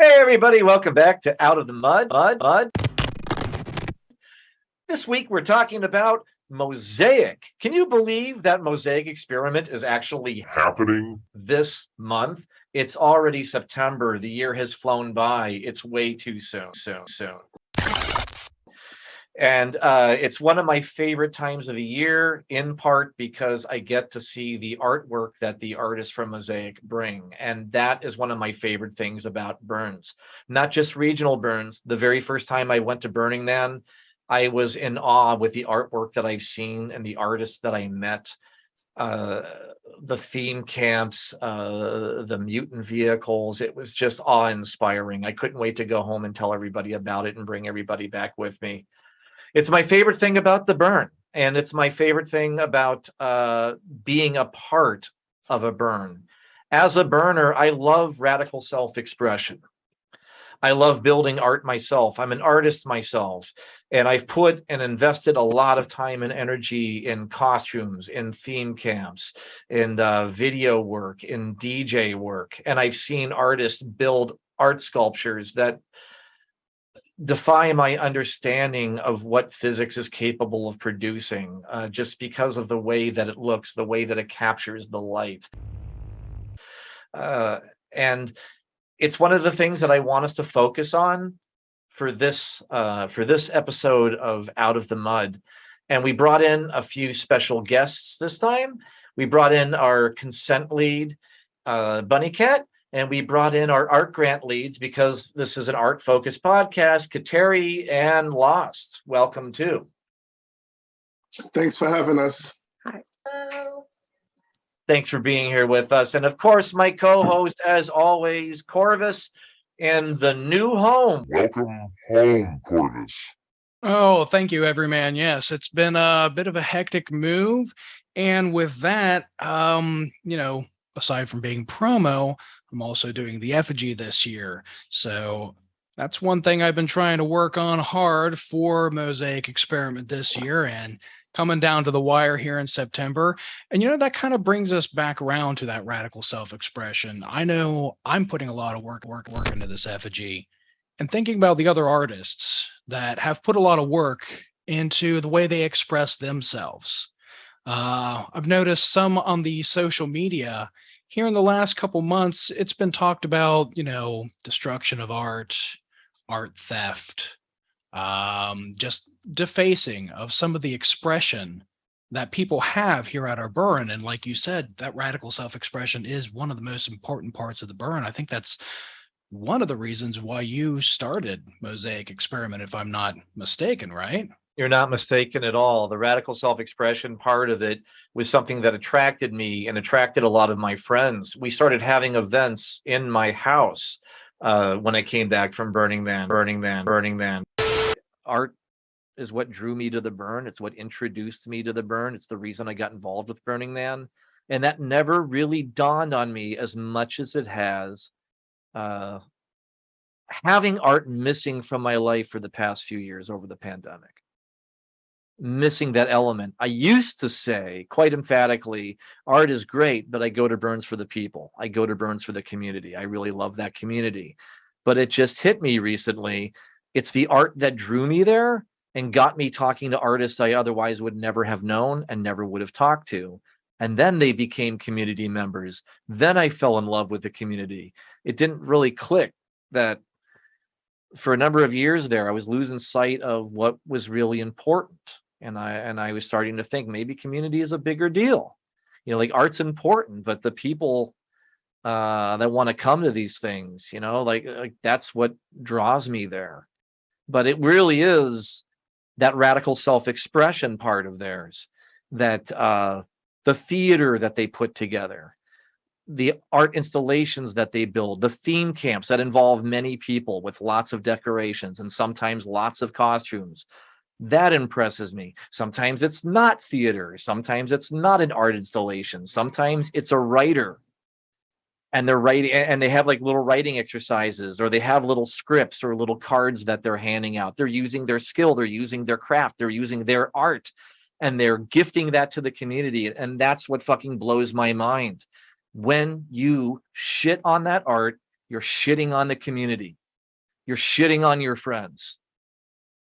Hey everybody, welcome back to Out of the Mud. This week we're talking about Mosaic. Can you believe that Mosaic Experiment is actually happening this month? It's already September. The year has flown by. It's way too soon. And it's one of my favorite times of the year, in part because I get to see the artwork that the artists from Mosaic bring. And that is one of my favorite things about Burns, not just regional Burns. The very first time I went to Burning Man, I was in awe with the artwork that I've seen and the artists that I met. The theme camps, the mutant vehicles, it was just awe-inspiring. I couldn't wait to go home and tell everybody about it and bring everybody back with me. It's my favorite thing about the burn, and it's my favorite thing about being a part of a burn. As a burner, I love radical self-expression. I love building art myself. I'm an artist myself, and I've put and invested a lot of time and energy in costumes, in theme camps, in video work, in DJ work, and I've seen artists build art sculptures that defy my understanding of what physics is capable of producing, just because of the way that it looks, the way that it captures the light. And it's one of the things that I want us to focus on for this episode of Out of the Mud. And we brought in a few special guests this time. We brought in our consent lead, Bunikat, and we brought in our art grant leads because this is an art-focused podcast, VeryKateri and Lost. Welcome too. Thanks for having us. Hi. Hello. Thanks for being here with us. And of course, my co-host, as always, Corvus, in the new home. Welcome home, Corvus. Oh, thank you, everyman. Yes, it's been a bit of a hectic move. And with that, aside from being promo, I'm also doing the effigy this year. So that's one thing I've been trying to work on hard for Mosaic Experiment this year and coming down to the wire here in September. And, that kind of brings us back around to that radical self-expression. I know I'm putting a lot of work into this effigy and thinking about the other artists that have put a lot of work into the way they express themselves. I've noticed some on the social media here in the last couple months, it's been talked about, destruction of art theft, just defacing of some of the expression that people have here at our burn. And like you said, that radical self-expression is one of the most important parts of the burn. I think that's one of the reasons why you started Mosaic Experiment, if I'm not mistaken, right? You're not mistaken at all. The radical self-expression part of it was something that attracted me and attracted a lot of my friends. We started having events in my house when I came back from Burning Man. Art is what drew me to the burn. It's what introduced me to the burn. It's the reason I got involved with Burning Man. And that never really dawned on me as much as it has. Having art missing from my life for the past few years over the pandemic. Missing that element. I used to say quite emphatically, art is great, but I go to Burns for the people. I go to Burns for the community. I really love that community. But it just hit me recently. It's the art that drew me there and got me talking to artists I otherwise would never have known and never would have talked to. And then they became community members. Then I fell in love with the community. It didn't really click that for a number of years there, I was losing sight of what was really important. And I was starting to think maybe community is a bigger deal. Like art's important, but the people that want to come to these things, like that's what draws me there. But it really is that radical self-expression part of theirs, that the theater that they put together, the art installations that they build, the theme camps that involve many people with lots of decorations and sometimes lots of costumes. That impresses me. Sometimes it's not theater. Sometimes it's not an art installation. Sometimes it's a writer and they're writing and they have like little writing exercises, or they have little scripts or little cards that they're handing out. They're using their skill. They're using their craft. They're using their art and they're gifting that to the community. And that's what fucking blows my mind. When you shit on that art you're shitting on the community. You're shitting on your friends.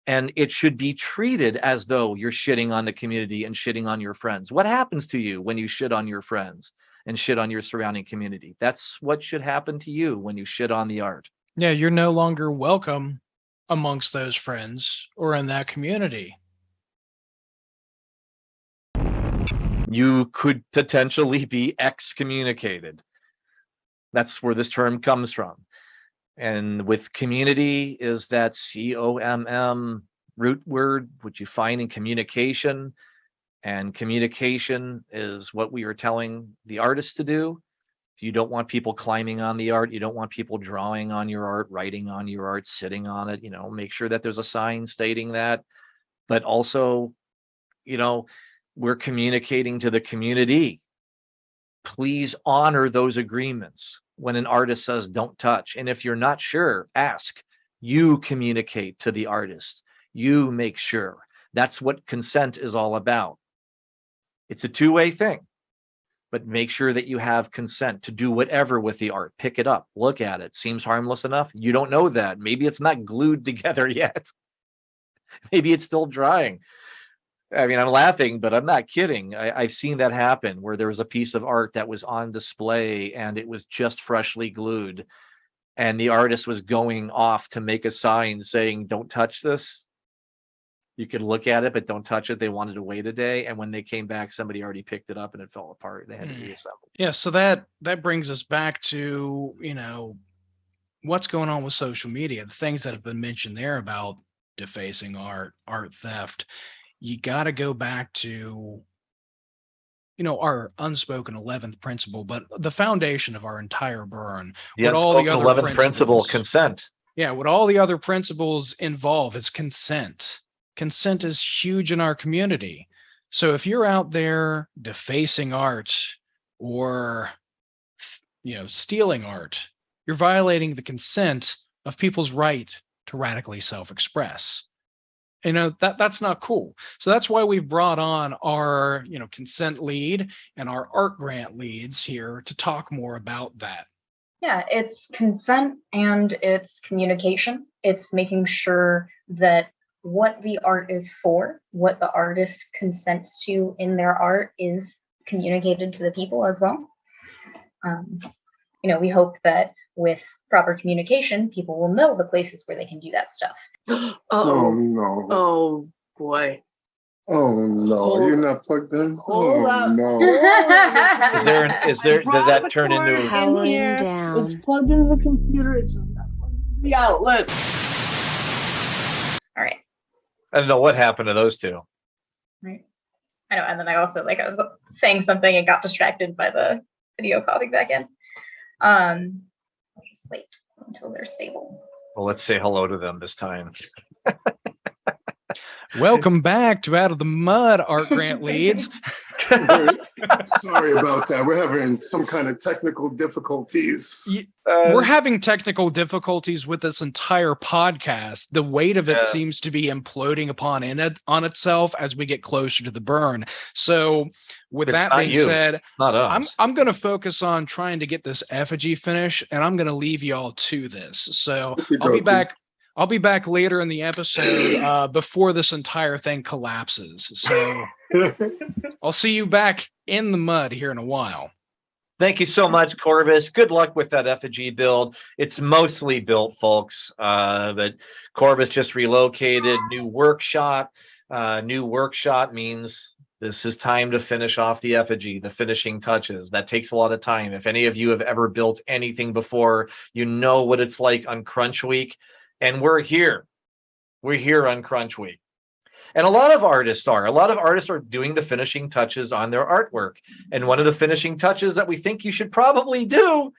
And it should be treated as though you're shitting on the community and shitting on your friends. What happens to you when you shit on your friends and shit on your surrounding community? That's what should happen to you when you shit on the art. Yeah, you're no longer welcome amongst those friends or in that community. You could potentially be excommunicated. That's where this term comes from. And with community is that COMM root word, which you find in communication. And communication is what we are telling the artists to do. If you don't want people climbing on the art, you don't want people drawing on your art, writing on your art, sitting on it, make sure that there's a sign stating that. But also, we're communicating to the community. Please honor those agreements when an artist says don't touch. And if you're not sure, ask. You communicate to the artist. You make sure. That's what consent is all about. It's a two-way thing, but make sure that you have consent to do whatever with the art. Pick it up, look at it. Seems harmless enough. You don't know that. Maybe it's not glued together yet. Maybe it's still drying. I mean, I'm laughing, but I'm not kidding. I've seen that happen where there was a piece of art that was on display and it was just freshly glued. And the artist was going off to make a sign saying, don't touch this. You could look at it, but don't touch it. They wanted to wait a day. And when they came back, somebody already picked it up and it fell apart. They had to reassemble. Yeah. So that brings us back to, what's going on with social media, the things that have been mentioned there about defacing art theft. You got to go back to, our unspoken 11th principle, but the foundation of our entire burn. The unspoken 11th principle, consent. Yeah, what all the other principles involve is consent. Consent is huge in our community. So if you're out there defacing art or, stealing art, you're violating the consent of people's right to radically self-express. That's not cool. So that's why we've brought on our, consent lead and our art grant leads here to talk more about that. Yeah, it's consent and it's communication. It's making sure that what the art is for, what the artist consents to in their art is communicated to the people as well. We hope that with proper communication, people will know the places where they can do that stuff. Oh, no. Oh, boy. Oh, no. You're not plugged in? Hold up. No. Did that turn into Powering down. It's plugged into the computer. It's not plugged into the outlet. All right. I don't know what happened to those two. Right. I know. And then I also, I was saying something and got distracted by the video popping back in. I'll just wait until they're stable. Well, let's say hello to them this time. Welcome back to Out of the Mud, Art Grant Leads. Sorry about that. We're having some kind of technical difficulties. We're having technical difficulties with this entire podcast. The weight of it seems to be imploding on itself as we get closer to the burn. So with that being said, I'm going to focus on trying to get this effigy finished, and I'm going to leave y'all to this. So I'll be back later in the episode before this entire thing collapses. So I'll see you back in the mud here in a while. Thank you so much, Corvus. Good luck with that effigy build. It's mostly built, folks. But Corvus just relocated. New workshop. New workshop means this is time to finish off the effigy, the finishing touches. That takes a lot of time. If any of you have ever built anything before, you know what it's like on Crunch Week. And we're here. We're here on Crunch Week. And a lot of artists are doing the finishing touches on their artwork. And one of the finishing touches that we think you should probably do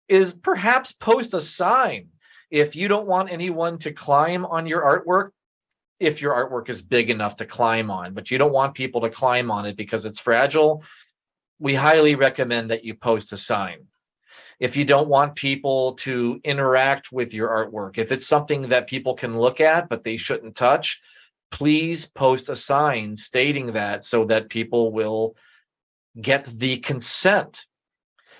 is perhaps post a sign. If you don't want anyone to climb on your artwork, if your artwork is big enough to climb on, but you don't want people to climb on it because it's fragile, we highly recommend that you post a sign. If you don't want people to interact with your artwork, if it's something that people can look at, but they shouldn't touch, please post a sign stating that so that people will get the consent.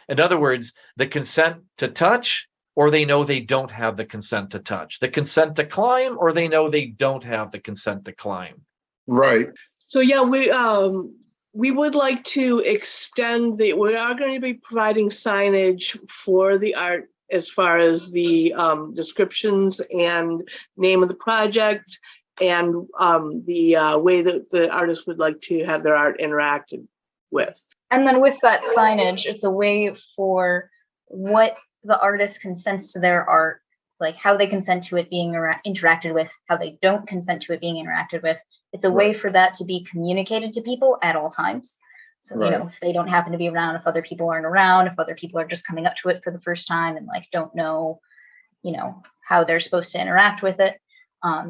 In other words, the consent to touch or they know they don't have the consent to touch, the consent to climb, or they know they don't have the consent to climb. Right. So yeah, we would like to extend we are going to be providing signage for the art as far as the descriptions and name of the project and the way that the artist would like to have their art interacted with. And then with that signage, it's a way for what the artist consents to their art, like how they consent to it being interacted with, how they don't consent to it being interacted with. It's a way for that to be communicated to people at all times. So, you know, if they don't happen to be around, if other people aren't around, if other people are just coming up to it for the first time and like don't know, you know, how they're supposed to interact with it,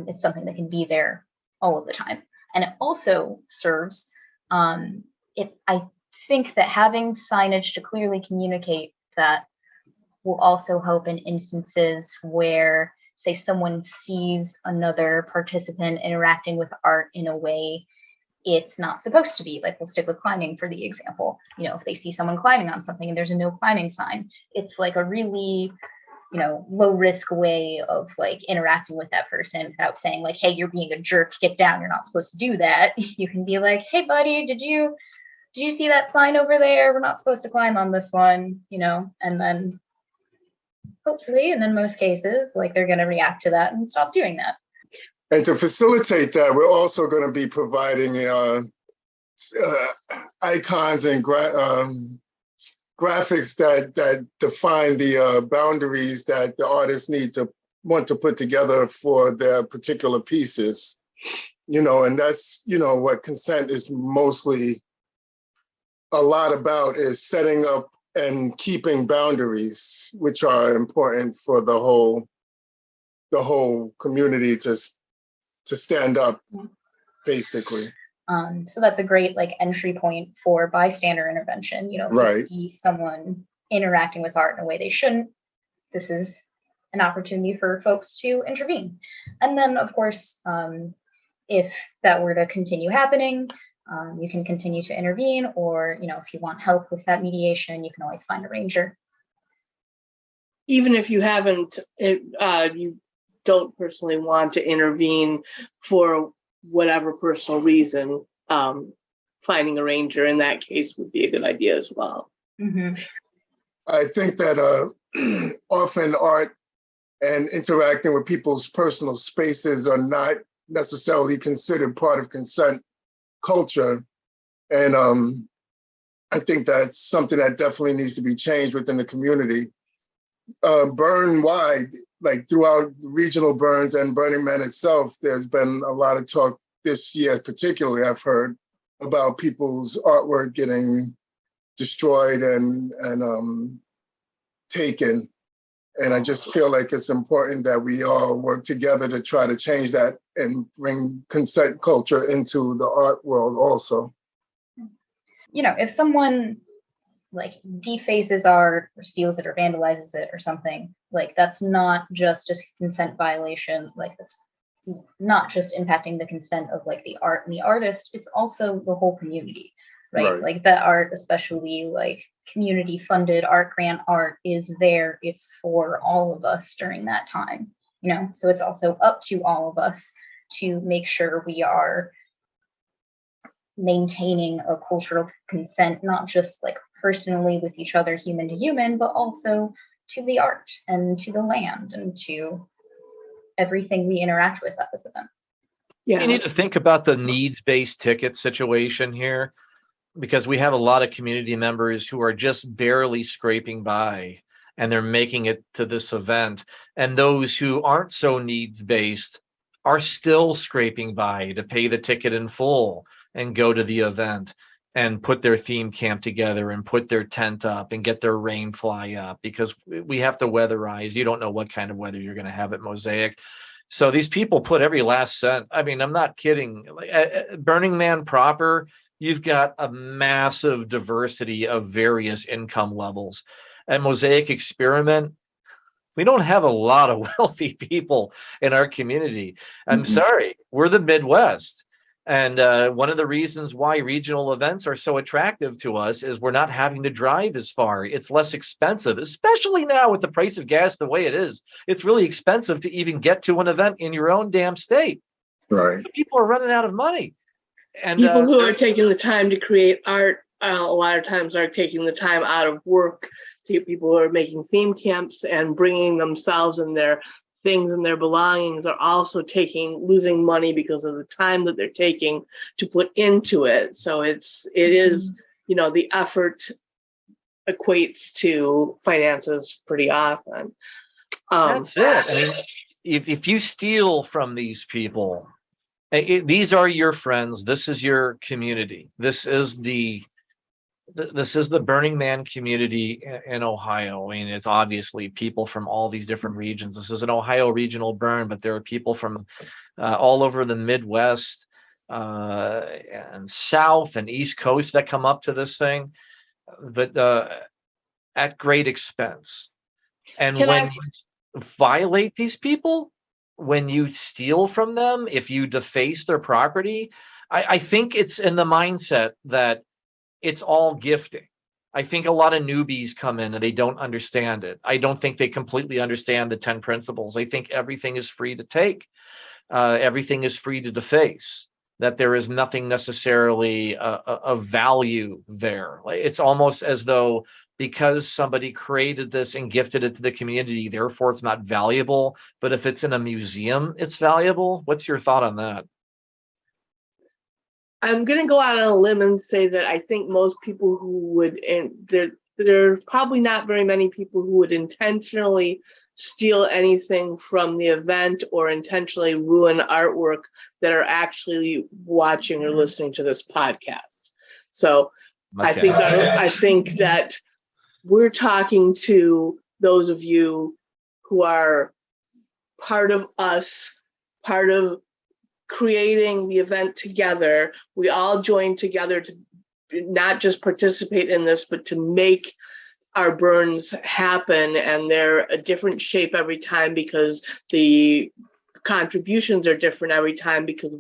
it's something that can be there all of the time. And it also serves, I think that having signage to clearly communicate that will also help in instances where, say, someone sees another participant interacting with art in a way it's not supposed to be. Like, we'll stick with climbing for the example. You know, if they see someone climbing on something and there's a no climbing sign, it's like a really, you know, low risk way of like interacting with that person without saying like, hey, you're being a jerk, get down, you're not supposed to do that. You can be like, hey buddy, did you see that sign over there? We're not supposed to climb on this one, you know, and then hopefully, and in most cases, like they're going to react to that and stop doing that. And to facilitate that, we're also going to be providing icons and graphics that define the boundaries that the artists want to put together for their particular pieces. You know, and that's, you know, what consent is mostly a lot about, is setting up and keeping boundaries, which are important for the whole community to stand up, basically. So that's a great like entry point for bystander intervention. You know, if you see someone interacting with art in a way they shouldn't, this is an opportunity for folks to intervene. And then, of course, if that were to continue happening, you can continue to intervene, or, you know, if you want help with that mediation, you can always find a ranger. Even if you haven't, you don't personally want to intervene for whatever personal reason, finding a ranger in that case would be a good idea as well. Mm-hmm. I think that often art and interacting with people's personal spaces are not necessarily considered part of consent culture. And I think that's something that definitely needs to be changed within the community. Burn-wide, like throughout regional burns and Burning Man itself, there's been a lot of talk this year, particularly I've heard, about people's artwork getting destroyed and taken. And I just feel like it's important that we all work together to try to change that and bring consent culture into the art world also. You know, if someone like defaces art or steals it or vandalizes it or something, like that's not just a consent violation. Like that's not just impacting the consent of like the art and the artist, it's also the whole community, right? Like that art, especially like community funded art grant art, is there. It's for all of us during that time, you know? So it's also up to all of us to make sure we are maintaining a cultural consent, not just like personally with each other, human to human, but also to the art and to the land and to everything we interact with at this event. Yeah. You need to think about the needs-based ticket situation here, because we have a lot of community members who are just barely scraping by and they're making it to this event. And those who aren't so needs-based are still scraping by to pay the ticket in full and go to the event and put their theme camp together and put their tent up and get their rain fly up, because we have to weatherize. You don't know what kind of weather you're going to have at Mosaic. So these people put every last cent. I mean, I'm not kidding. At Burning Man proper, you've got a massive diversity of various income levels. At Mosaic Experiment, we don't have a lot of wealthy people in our community. I'm sorry, we're the Midwest. And one of the reasons why regional events are so attractive to us is we're not having to drive as far. It's less expensive, especially now with the price of gas the way it is. It's really expensive to even get to an event in your own damn state. Right. People are running out of money. And People who are taking the time to create art a lot of times are taking the time out of work. To people who are making theme camps and bringing themselves and their things and their belongings are also losing money because of the time that they're taking to put into it. So it is, the effort equates to finances pretty often. That's it. I mean, if you steal from these people, these are your friends. This is your community. This is the Burning Man community in Ohio. I mean, it's obviously people from all these different regions. This is an Ohio regional burn, but there are people from all over the Midwest and South and East Coast that come up to this thing, but at great expense. And when you violate these people, when you steal from them, if you deface their property, I think it's in the mindset that it's all gifting. I think a lot of newbies come in and they don't understand it. I don't think they completely understand the 10 principles. I think everything is free to take. Everything is free to deface, that there is nothing necessarily of value there. It's almost as though because somebody created this and gifted it to the community, therefore it's not valuable. But if it's in a museum, it's valuable. What's your thought on that? I'm going to go out on a limb and say that I think most people who would, and there are probably not very many people who would intentionally steal anything from the event or intentionally ruin artwork that are actually watching or listening to this podcast. So Okay. I think that we're talking to those of you who are part of us, part of creating the event together. We all join together to not just participate in this, but to make our burns happen. And they're a different shape every time because the contributions are different every time because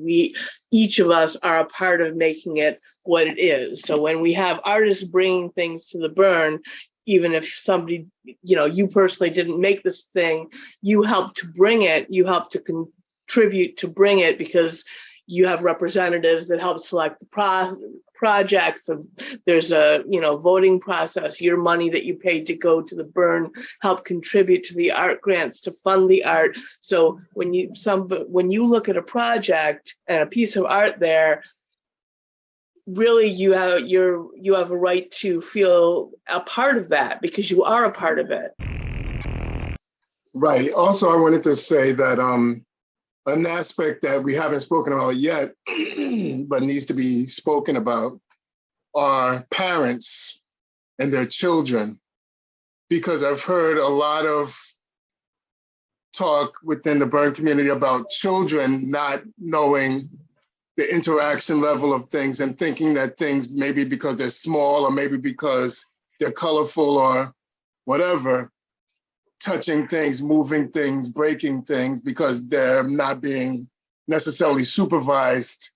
each of us are a part of making it what it is. So when we have artists bringing things to the burn, even if somebody, you personally didn't make this thing, you help to bring it, you help to contribute to bring it because you have representatives that help select the projects. There's a voting process. Your money that you paid to go to the burn help contribute to the art grants to fund the art. So when you look at a project and a piece of art there, really you have a right to feel a part of that because you are a part of it. Right. Also, I wanted to say that an aspect that we haven't spoken about yet, but needs to be spoken about, are parents and their children. Because I've heard a lot of talk within the burn community about children not knowing the interaction level of things and thinking that things, maybe because they're small or maybe because they're colorful or whatever, touching things, moving things, breaking things, because they're not being necessarily supervised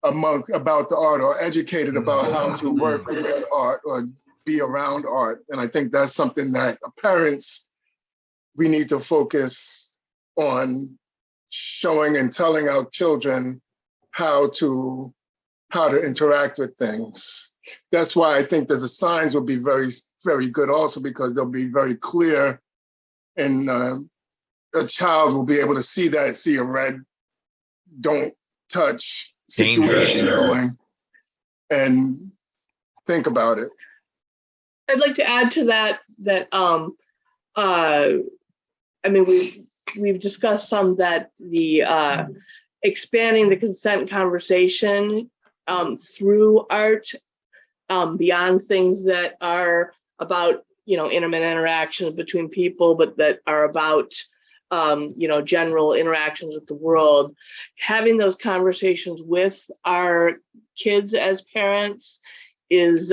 about the art or educated about how to work with art or be around art. And I think that's something that parents, we need to focus on showing and telling our children how to interact with things. That's why I think that the signs will be very, very good also, because they'll be very clear. And a child will be able to see a red, don't touch situation going and think about it. I'd like to add to that we've discussed some that the expanding the consent conversation through art beyond things that are about intimate interactions between people, but that are about general interactions with the world. Having those conversations with our kids as parents is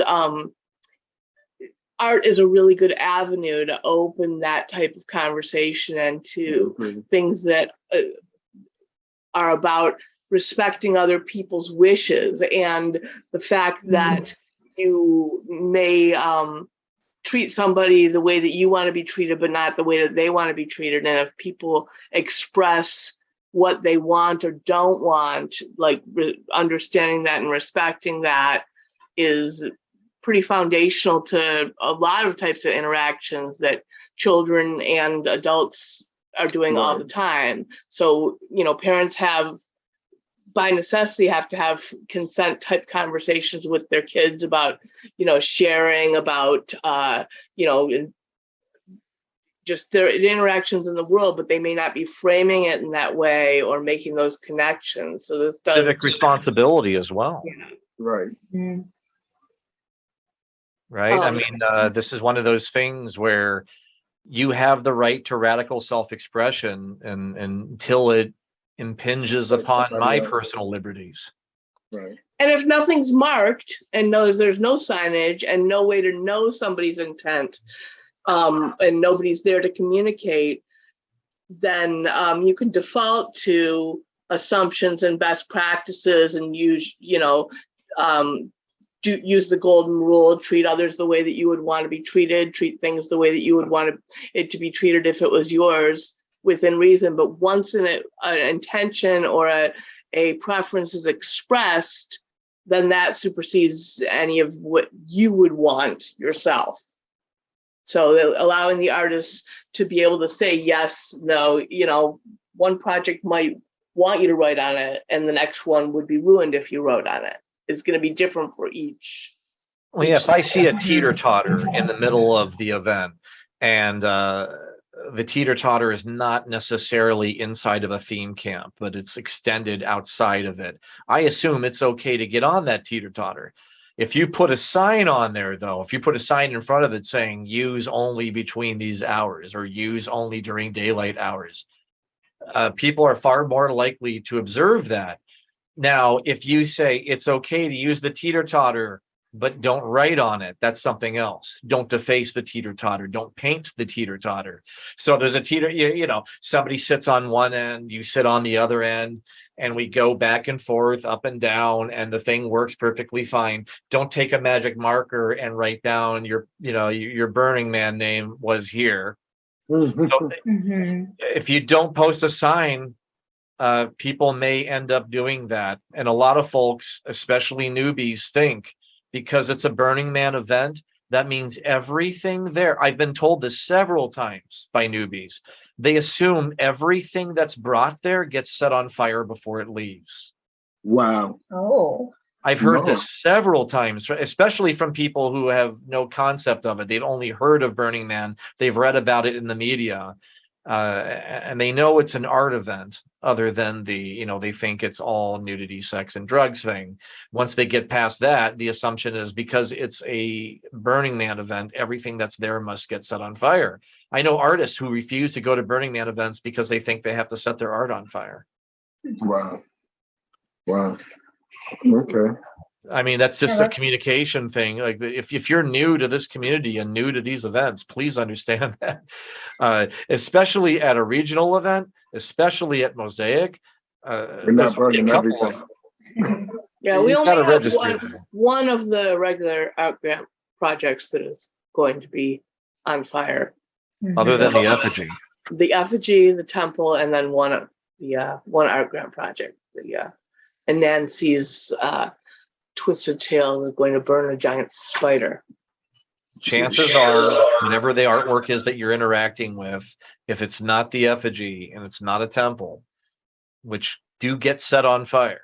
art is a really good avenue to open that type of conversation and to things that are about respecting other people's wishes, and the fact that you may treat somebody the way that you want to be treated, but not the way that they want to be treated. And if people express what they want or don't want, like understanding that and respecting that is pretty foundational to a lot of types of interactions that children and adults are doing all the time. So, parents by necessity have to have consent type conversations with their kids about, sharing, about, just their interactions in the world, but they may not be framing it in that way or making those connections. So this does Civic responsibility as well. Yeah. Right. Right. I mean, this is one of those things where you have the right to radical self-expression and until it impinges upon my personal liberties. Right. And if nothing's marked and there's no signage and no way to know somebody's intent, and nobody's there to communicate, then you can default to assumptions and best practices and use the golden rule: treat others the way that you would want to be treated, treat things the way that you would want it to be treated if it was yours, within reason. But once an intention or a preference is expressed, then that supersedes any of what you would want yourself. So allowing the artists to be able to say yes, no, one project might want you to write on it and the next one would be ruined if you wrote on it. It's going to be different for each. Well, yeah, if I see a teeter-totter in the middle of the event and the teeter-totter is not necessarily inside of a theme camp, but it's extended outside of it, I assume it's okay to get on that teeter-totter. If you put a sign on there, though, if you put a sign in front of it saying use only between these hours or use only during daylight hours, people are far more likely to observe that. Now, if you say it's okay to use the teeter-totter, but don't write on it, that's something else. Don't deface the teeter-totter. Don't paint the teeter-totter. So there's a somebody sits on one end, you sit on the other end, and we go back and forth, up and down, and the thing works perfectly fine. Don't take a magic marker and write down your Burning Man name was here. So if you don't post a sign, people may end up doing that. And a lot of folks, especially newbies, think because it's a Burning Man event, that means everything there. I've been told this several times by newbies. They assume everything that's brought there gets set on fire before it leaves. Wow. Oh. I've heard this several times, especially from people who have no concept of it. They've only heard of Burning Man. They've read about it in the media. And they know it's an art event other than they think it's all nudity, sex, and drugs thing. Once they get past that, the assumption is because it's a Burning Man event, everything that's there must get set on fire. I know artists who refuse to go to Burning Man events because they think they have to set their art on fire. Wow. Okay. I mean, that's just a communication thing. Like if you're new to this community and new to these events, please understand that, especially at a regional event, especially at Mosaic. We're not burning everything. Yeah, we only have register one of the regular art grant projects that is going to be on fire. Other than the effigy. The effigy, the temple, and then one art grant project. And Nancy's Twisted Tales is going to burn a giant spider. Chances are, whatever the artwork is that you're interacting with, if it's not the effigy and it's not a temple, which do get set on fire,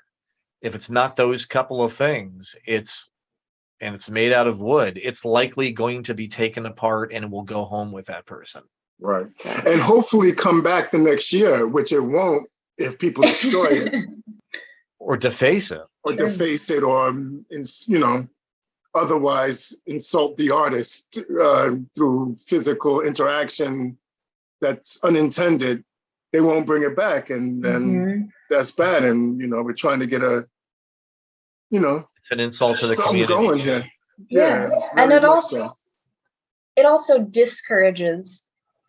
if it's not those couple of things, it's made out of wood, it's likely going to be taken apart and it will go home with that person. Right. And hopefully come back the next year, which it won't if people destroy it. Or deface it. Or deface it, or, otherwise insult the artist through physical interaction that's unintended. They won't bring it back, and then that's bad. And, we're trying to get an insult to the something community. going here. Yeah. And it also discourages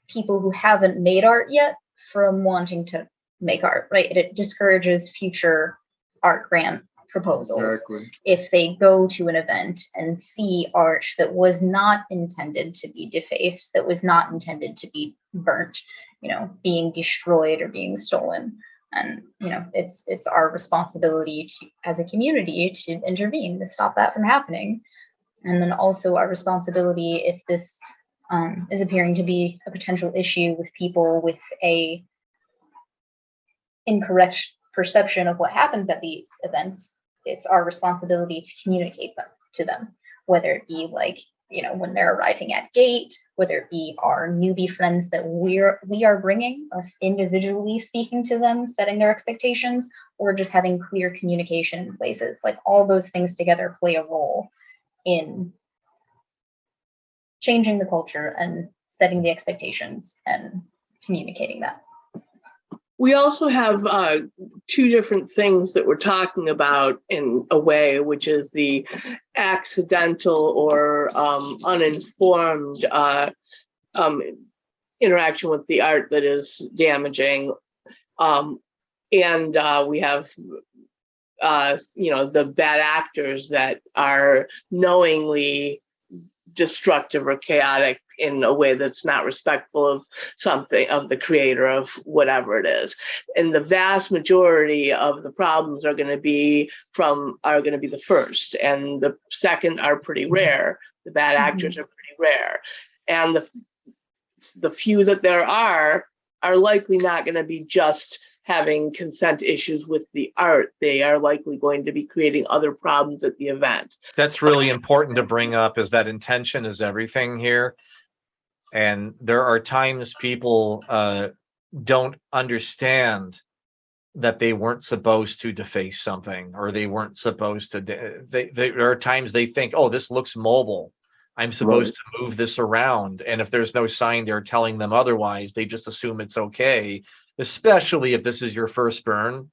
people who haven't made art yet from wanting to make art, right? It discourages future art grant proposals. Exactly. If they go to an event and see art that was not intended to be defaced, that was not intended to be burnt, being destroyed or being stolen. And it's our responsibility as a community to intervene to stop that from happening. And then also our responsibility if this is appearing to be a potential issue with people with a incorrect perception of what happens at these events, it's our responsibility to communicate to them, whether it be when they're arriving at gate, whether it be our newbie friends that we are bringing, us individually speaking to them, setting their expectations, or just having clear communication in places. Like all those things together play a role in changing the culture and setting the expectations and communicating that. We also have two different things that we're talking about in a way, which is the accidental or uninformed interaction with the art that is damaging. And we have, the bad actors that are knowingly destructive or chaotic in a way that's not respectful of something, of the creator of whatever it is. And the vast majority of the problems are going to be the first, and the second are pretty rare. The bad actors are pretty rare, and the few that there are likely not going to be just having consent issues with the art. They are likely going to be creating other problems at the event. That's really important to bring up, is that intention is everything here. And there are times people don't understand that they weren't supposed to deface something, or they weren't supposed to. There are times they think, oh, this looks mobile, I'm supposed to move this around. And if there's no sign there telling them otherwise, they just assume it's okay, especially if this is your first burn.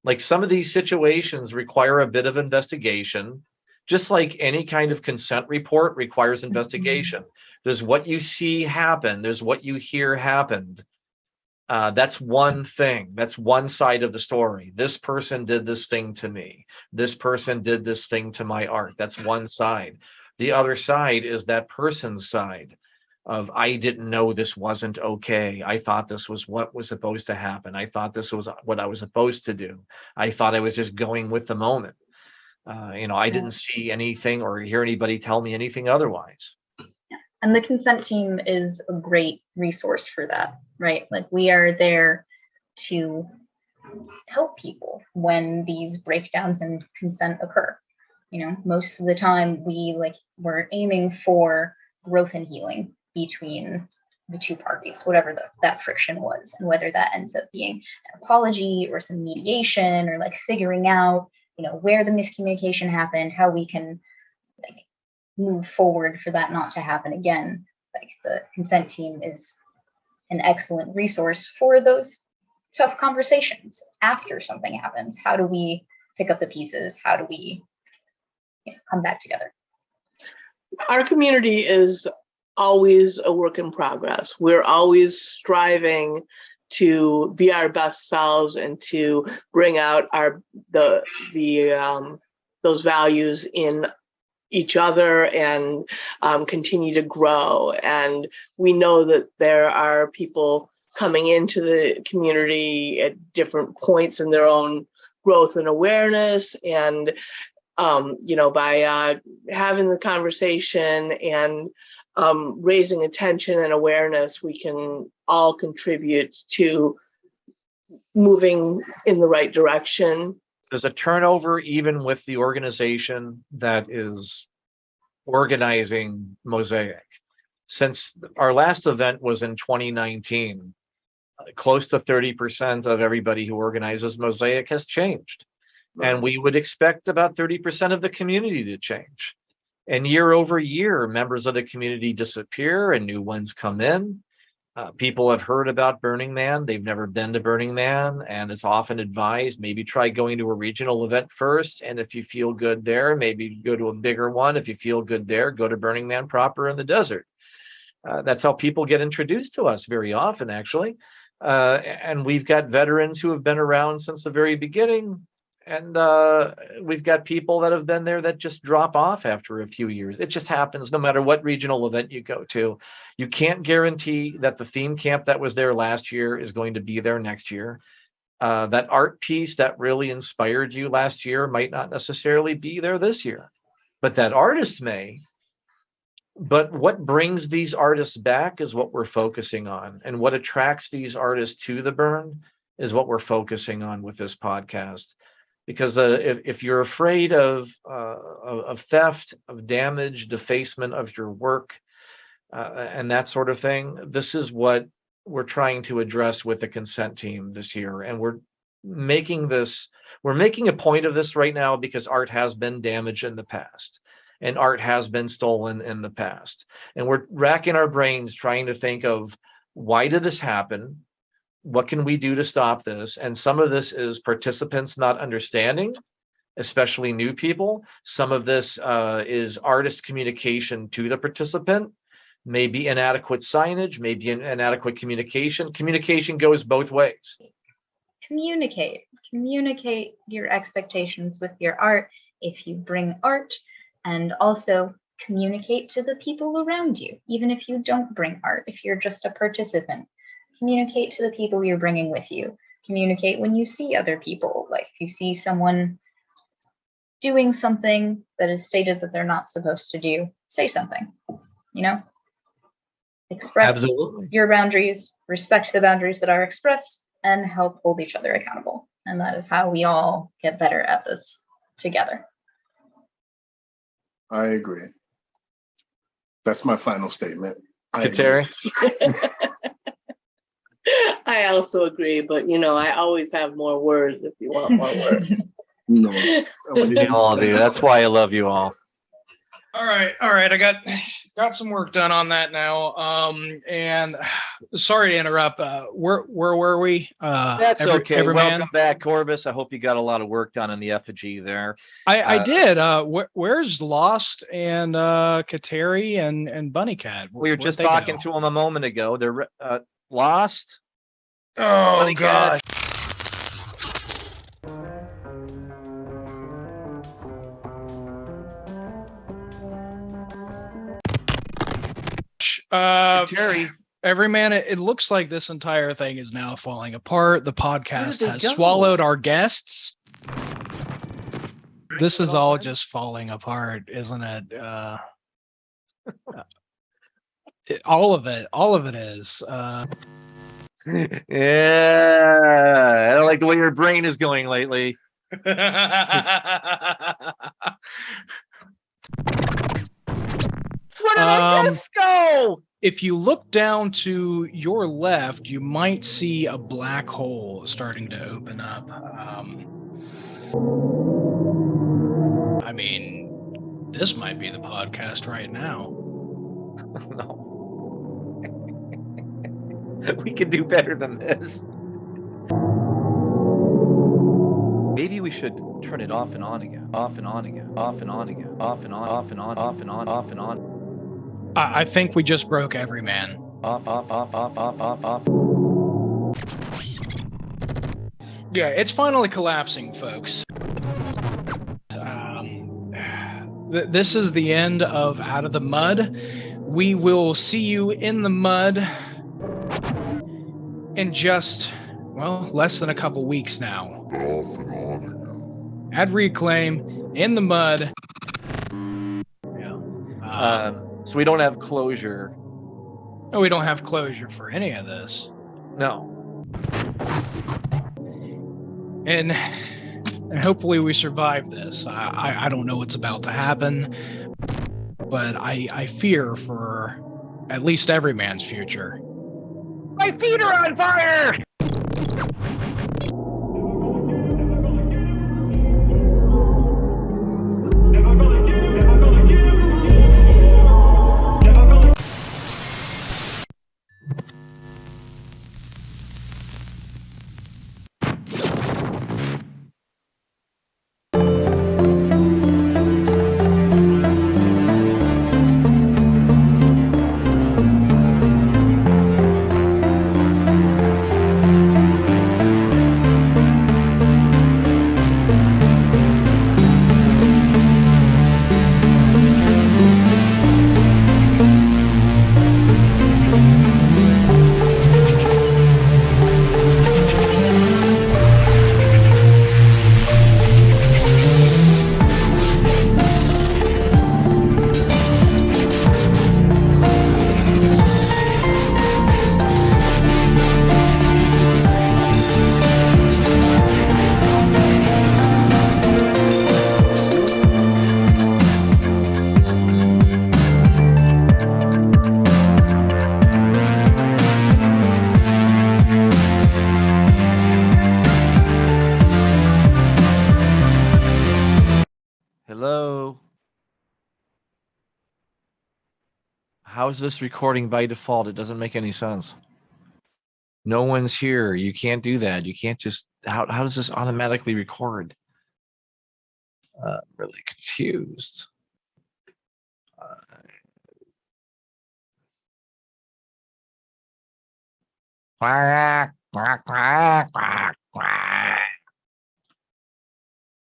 Like, some of these situations require a bit of investigation, just like any kind of consent report requires investigation. There's what you see happen, there's what you hear happened. That's one thing. That's one side of the story. This person did this thing to me. This person did this thing to my art. That's one side. The other side is that person's side of, I didn't know this wasn't okay. I thought this was what was supposed to happen. I thought this was what I was supposed to do. I thought I was just going with the moment. I didn't see anything or hear anybody tell me anything otherwise. And the consent team is a great resource for that, right? Like, we are there to help people when these breakdowns in consent occur. Most of the time we're aiming for growth and healing between the two parties, whatever that friction was, and whether that ends up being an apology or some mediation, or figuring out, where the miscommunication happened, how we can move forward for that not to happen again. The consent team is an excellent resource for those tough conversations after something happens. How do we pick up the pieces? How do we come back together? Our community is always a work in progress. We're always striving to be our best selves and to bring out those values in each other and continue to grow. And we know that there are people coming into the community at different points in their own growth and awareness. And, by having the conversation and raising attention and awareness, we can all contribute to moving in the right direction. There's a turnover even with the organization that is organizing Mosaic. Since our last event was in 2019, close to 30% of everybody who organizes Mosaic has changed. And we would expect about 30% of the community to change. And year over year, members of the community disappear and new ones come in. People have heard about Burning Man. They've never been to Burning Man. And it's often advised, maybe try going to a regional event first. And if you feel good there, maybe go to a bigger one. If you feel good there, go to Burning Man proper in the desert. That's how people get introduced to us very often, actually. And we've got veterans who have been around since the very beginning. And we've got people that have been there that just drop off after a few years. It just happens no matter what regional event you go to. You can't guarantee that the theme camp that was there last year is going to be there next year. That art piece that really inspired you last year might not necessarily be there this year, but that artist may. But what brings these artists back is what we're focusing on, and what attracts these artists to the burn is what we're focusing on with this podcast. Because if you're afraid of theft, of damage, defacement of your work, and that sort of thing, this is what we're trying to address with the consent team this year. And we're making a point of this right now because art has been damaged in the past. And art has been stolen in the past. And we're racking our brains trying to think of, why did this happen? What can we do to stop this? And some of this is participants not understanding, especially new people. Some of this is artist communication to the participant, maybe inadequate signage, maybe inadequate communication. Communication goes both ways. Communicate your expectations with your art if you bring art, and also communicate to the people around you, even if you don't bring art, if you're just a participant. Communicate to the people you're bringing with you. Communicate when you see other people. Like if you see someone doing something that is stated that they're not supposed to do, say something, express Absolutely. your boundaries, respect the boundaries that are expressed, and help hold each other accountable. And that is how we all get better at this together. I agree. That's my final statement. I agree. Kateri? I also agree, but I always have more words if you want more words. No. You all do. That's why I love you all. All right. I got some work done on that now. And sorry to interrupt. Where were we? That's okay. Everyman? Welcome back, Corvus. I hope you got a lot of work done on the effigy there. I did. Where's Lost and Kateri and Bunikat? We were just talking to them a moment ago. They're Lost. Oh, Bunikat. God. Kateri. Everyman, it looks like this entire thing is now falling apart. The podcast they has go? swallowed our guests. This is all just falling apart, isn't it? All of it is. Yeah, I don't like the way your brain is going lately. Where did our guests go? If you look down to your left, you might see a black hole starting to open up. I mean, this might be the podcast right now. No. We could do better than this. Maybe we should turn it off and on again. Off and on again. Off and on again. Off and on. Off and on. Off and on. Off and on. I think we just broke Everyman. Off. Yeah, it's finally collapsing, folks. This is the end of Out of the Mud. We will see you in the mud in just, less than a couple weeks now. Off and on again. At Reclaim, in the mud. Yeah. So we don't have closure. No, we don't have closure for any of this. No. And hopefully we survive this. I don't know what's about to happen, but I fear for at least Everyman's future. My feet are on fire! How is this recording by default? It doesn't make any sense. No one's here. You can't do that. You can't just, how does this automatically record? Really confused. Quack, quack, quack, quack, quack.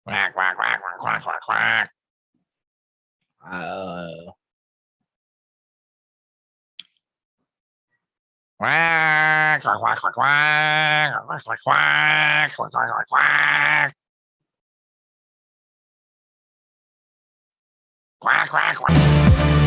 Quack, quack, quack, quack, quack, quack, quack. Quack, quack, quack, quack, quack, quack, quack, quack, quack, quack, quack. Quack, quack, quack.